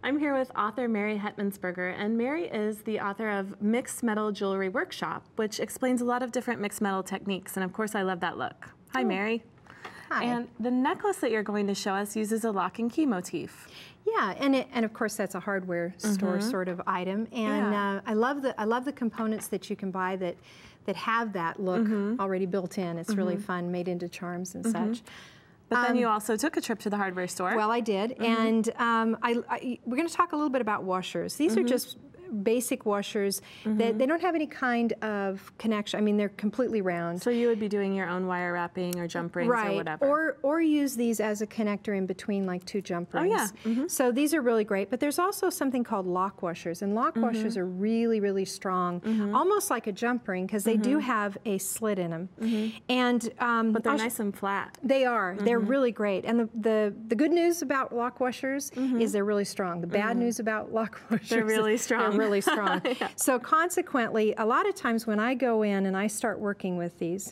I'm here with author Mary Hettsmansperger, and Mary is the author of Mixed Metal Jewelry Workshop, which explains a lot of different mixed metal techniques, and of course I love that look. Hi, Mary. Hi. And the necklace that you're going to show us uses a lock and key motif. Yeah, and of course that's a hardware store sort of item, and I love the components that you can buy that have that look already built in. It's really fun, made into charms and such. But then you also took a trip to the hardware store. Well, I did, and we're going to talk a little bit about washers. These are just basic washers that they don't have any kind of connection. I mean, they're completely round. So you would be doing your own wire wrapping or jump rings or whatever. Or use these as a connector in between like two jump rings. Oh, yeah. So these are really great, but there's also something called lock washers, and lock washers are really, really strong, almost like a jump ring, because they do have a slit in them. And but they're nice and flat. They are. They're really great. And the good news about lock washers is they're really strong. The bad news about lock washers, they're really strong. Really strong. So consequently, a lot of times when I go in and I start working with these,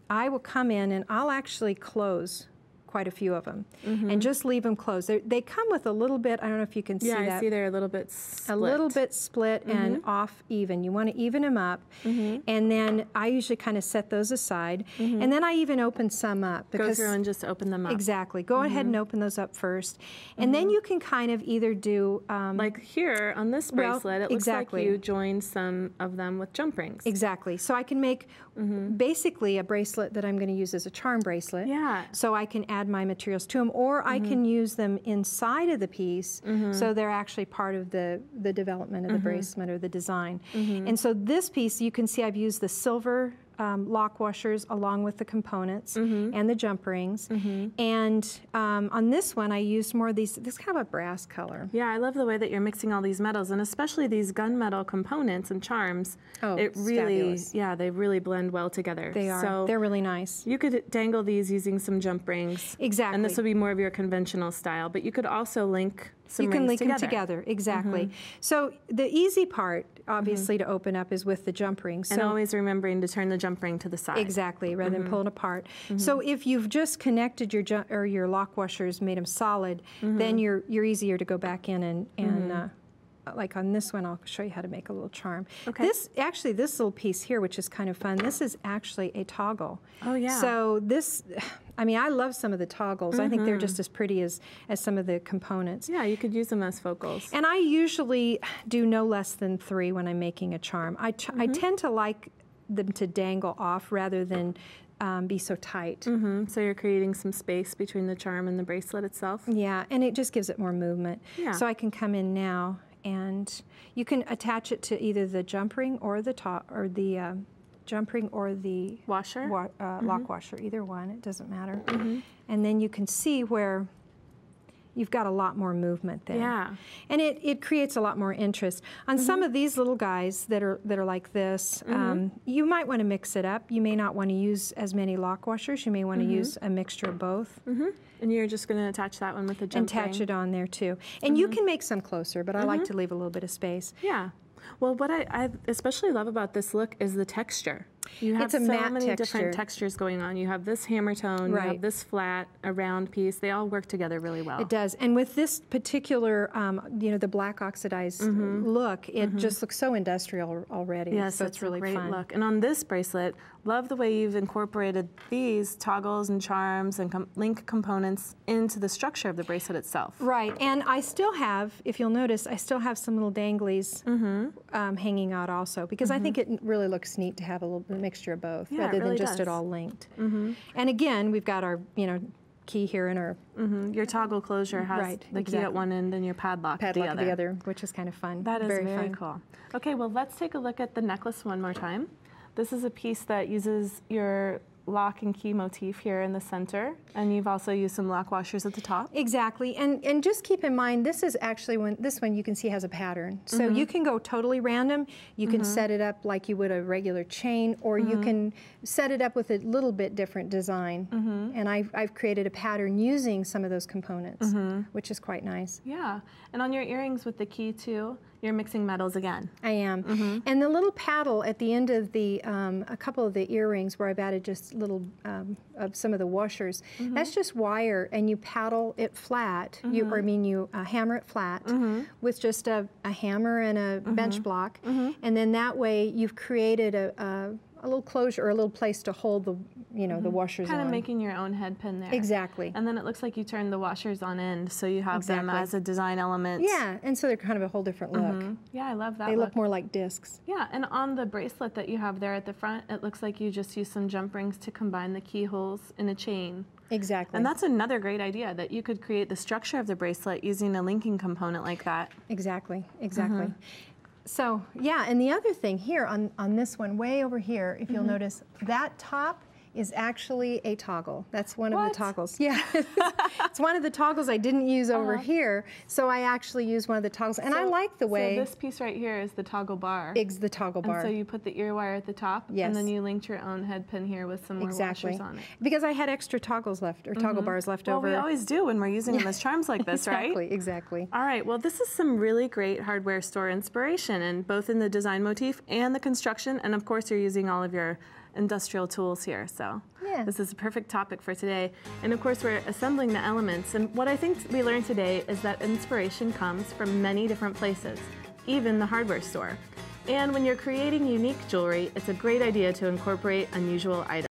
I will come in and I'll actually close quite a few of them and just leave them closed. They come with a little bit, I don't know if you can see that. Yeah, I see they're a little bit split. A little bit split and off even. You want to even them up. And then I usually kind of set those aside. And then I even open some up. Go through and just open them up. Exactly. Go ahead and open those up first. And then you can kind of either do... like here on this bracelet, it looks like you joined some of them with jump rings. Exactly. So I can make basically a bracelet that I'm going to use as a charm bracelet. Yeah. So I can add my materials to them, or I can use them inside of the piece, so they're actually part of the development of the bracelet or the design. And so this piece, you can see I've used the silver lock washers along with the components and the jump rings. And on this one, I used more of this kind of a brass color. Yeah, I love the way that you're mixing all these metals, and especially these gunmetal components and charms. Oh, it really, fabulous. Yeah, they really blend well together. They are. So they're really nice. You could dangle these using some jump rings. Exactly. And this would be more of your conventional style, but you could also link some rings together. You can link them together, exactly. So the easy part, obviously, to open up is with the jump rings. And always remembering to turn the jump ring to the side. Exactly, rather than pull it apart. So if you've just connected your lock washers, made them solid, then you're easier to go back in and like on this one, I'll show you how to make a little charm. Okay. This little piece here, which is kind of fun, this is actually a toggle. Oh, yeah. So this, I mean, I love some of the toggles. I think they're just as pretty as some of the components. Yeah, you could use them as focals. And I usually do no less than 3 when I'm making a charm. I tend to like them to dangle off rather than be so tight. So you're creating some space between the charm and the bracelet itself? Yeah, and it just gives it more movement. Yeah. So I can come in now, and you can attach it to either the jump ring or the jump ring or the washer, lock washer, either one, it doesn't matter. And then you can see where you've got a lot more movement there. Yeah. And it creates a lot more interest. On some of these little guys that are like this, you might want to mix it up. You may not want to use as many lock washers. You may want to use a mixture of both. And you're just going to attach that one with the jump ring? And attach it on there too. And you can make some closer, but I like to leave a little bit of space. Yeah. Well, what I especially love about this look is the texture. You have so many different textures going on. You have this hammer tone, you have this flat, a round piece. They all work together really well. It does. And with this particular, the black oxidized look, it just looks so industrial already. Yes, so it's really a great fun. look. And on this bracelet, love the way you've incorporated these toggles and charms and link components into the structure of the bracelet itself. Right. And I still have, if you'll notice, I still have some little danglies hanging out also, because I think it really looks neat to have a little mixture of both, rather than just it all linked. And again, we've got our, key here in our... Your toggle closure has the key at one end and your padlock at the other. Which is kind of fun. That is very cool. Okay, well, let's take a look at the necklace one more time. This is a piece that uses your lock and key motif here in the center, and you've also used some lock washers at the top. Exactly, and just keep in mind, this is actually this one you can see has a pattern. So you can go totally random. You can set it up like you would a regular chain, or you can set it up with a little bit different design. And I've created a pattern using some of those components, which is quite nice. Yeah, and on your earrings with the key too, you're mixing metals again. I am. And the little paddle at the end of the, a couple of the earrings where I've added just little, of some of the washers, that's just wire, and you paddle it flat, you hammer it flat with just a hammer and a bench block, and then that way you've created a little closure or a little place to hold the, the washers kind on. of making your own head pin there. Exactly. And then it looks like you turn the washers on end, so you have them as a design element. Yeah, and so they're kind of a whole different look. Yeah, I love that They look. look more like discs. Yeah, and on the bracelet that you have there at the front, it looks like you just use some jump rings to combine the keyholes in a chain. Exactly. And that's another great idea, that you could create the structure of the bracelet using a linking component like that. Exactly, exactly. So, yeah, and the other thing here on this one, way over here, if you'll notice, that top is actually a toggle. That's one of the toggles. Yeah, it's one of the toggles I didn't use over here, so I actually used one of the toggles, and I like the way. So this piece right here is the toggle bar. It's the toggle bar. And so you put the ear wire at the top, and then you linked your own head pin here with some more washers on it. Because I had extra toggles left, or toggle bars left over. Well, we always do when we're using them as charms like this, right? Exactly. All right, well, this is some really great hardware store inspiration, and both in the design motif and the construction, and of course you're using all of your industrial tools here, so this is a perfect topic for today. And of course we're assembling the elements, and what I think we learned today is that inspiration comes from many different places, even the hardware store. And when you're creating unique jewelry, it's a great idea to incorporate unusual items.